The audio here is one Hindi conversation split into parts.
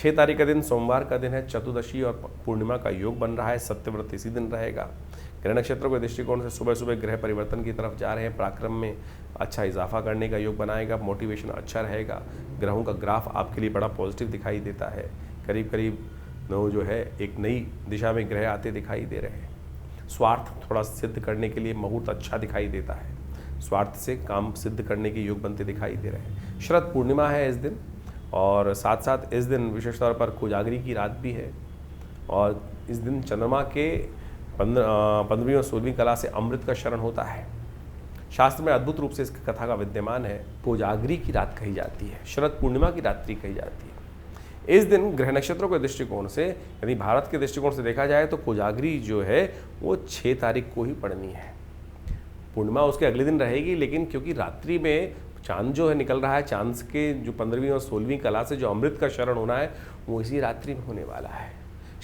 6 तारीख का दिन सोमवार का दिन है, चतुर्दशी और पूर्णिमा का योग बन रहा है, सत्यव्रत इसी दिन रहेगा। ग्रह नक्षत्रों के दृष्टिकोण से सुबह सुबह ग्रह परिवर्तन की तरफ जा रहे हैं, पराक्रम में अच्छा इजाफा करने का योग बनाएगा, मोटिवेशन अच्छा रहेगा। ग्रहों का ग्राफ आपके लिए बड़ा पॉजिटिव दिखाई देता है, करीब करीब जो है एक नई दिशा में ग्रह आते दिखाई दे रहे हैं। स्वार्थ थोड़ा सिद्ध करने के लिए मुहूर्त अच्छा दिखाई देता है, स्वार्थ से काम सिद्ध करने के योग बनते दिखाई दे रहे हैं। शरद पूर्णिमा है इस दिन, और साथ साथ इस दिन विशेष तौर पर कोजागरी की रात भी है, और इस दिन चंद्रमा के 15वीं और 16वीं कला से अमृत का शरण होता है। शास्त्र में अद्भुत रूप से इसकी कथा का विद्यमान है। कोजागरी की रात कही जाती है, शरद पूर्णिमा की रात्रि कही जाती है। इस दिन ग्रह नक्षत्रों के दृष्टिकोण से, यदि भारत के दृष्टिकोण से देखा जाए तो कोजागरी जो है वो 6 तारीख को ही पड़नी है। पूर्णिमा उसके अगले दिन रहेगी, लेकिन क्योंकि रात्रि में चांद जो है निकल रहा है, चांद के जो 15वीं और 16वीं कला से जो अमृत का शरण होना है वो इसी रात्रि में होने वाला है।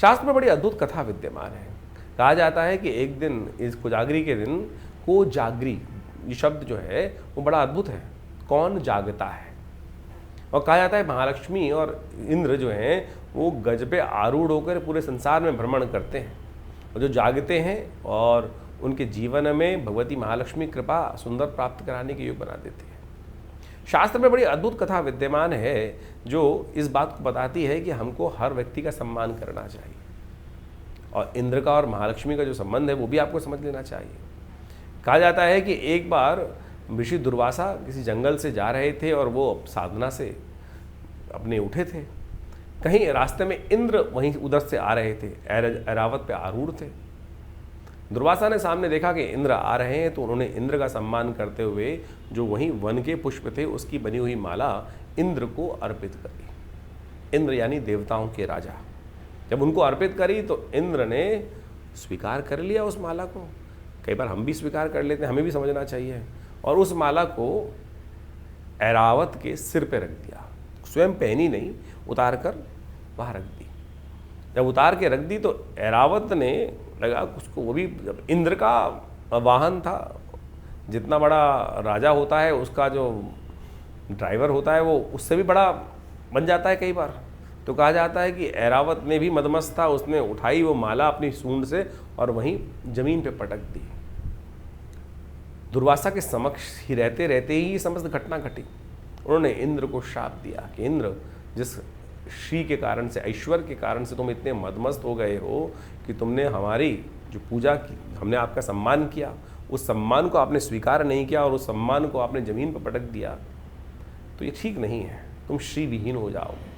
शास्त्र में बड़ी अद्भुत कथा विद्यमान है। कहा जाता है कि एक दिन इस कोजागरी के दिन कोजागरी ये शब्द जो है वो बड़ा अद्भुत है, कौन जागता है। और कहा जाता है महालक्ष्मी और इंद्र जो हैं वो गज पे आरूढ़ होकर पूरे संसार में भ्रमण करते हैं, और जो जागते हैं और उनके जीवन में भगवती महालक्ष्मी कृपा सुंदर प्राप्त कराने के योग बना देते हैं। शास्त्र में बड़ी अद्भुत कथा विद्यमान है जो इस बात को बताती है कि हमको हर व्यक्ति का सम्मान करना चाहिए, और इंद्र का और महालक्ष्मी का जो संबंध है वो भी आपको समझ लेना चाहिए। कहा जाता है कि एक बार ऋषि दुर्वासा किसी जंगल से जा रहे थे और वो साधना से अपने उठे थे। कहीं रास्ते में इंद्र वहीं उधर से आ रहे थे, ऐरावत पे आरूढ़ थे। दुर्वासा ने सामने देखा कि इंद्र आ रहे हैं, तो उन्होंने इंद्र का सम्मान करते हुए जो वहीं वन के पुष्प थे उसकी बनी हुई माला इंद्र को अर्पित करी। इंद्र यानी देवताओं के राजा। जब उनको अर्पित करी तो इंद्र ने स्वीकार कर लिया उस माला को। कई बार हम भी स्वीकार कर लेते हैं, हमें भी समझना चाहिए। और उस माला को ऐरावत के सिर पे रख दिया, स्वयं पहनी नहीं, उतार कर वहाँ रख दी। जब उतार के रख दी तो ऐरावत ने लगा उसको, वो भी जब इंद्र का वाहन था, जितना बड़ा राजा होता है उसका जो ड्राइवर होता है वो उससे भी बड़ा बन जाता है कई बार। तो कहा जाता है कि ऐरावत ने भी मदमस्त था, उसने उठाई वो माला अपनी सूंड से और वहीं जमीन पे पटक दी। दुर्वासा के समक्ष ही रहते रहते ही समस्त घटना घटी। उन्होंने इंद्र को श्राप दिया कि इंद्र, जिस श्री के कारण से, ऐश्वर्य के कारण से तुम इतने मदमस्त हो गए हो कि तुमने हमारी जो पूजा की, हमने आपका सम्मान किया, उस सम्मान को आपने स्वीकार नहीं किया और उस सम्मान को आपने जमीन पर पटक दिया, तो ये ठीक नहीं है, तुम श्री विहीन हो जाओगे।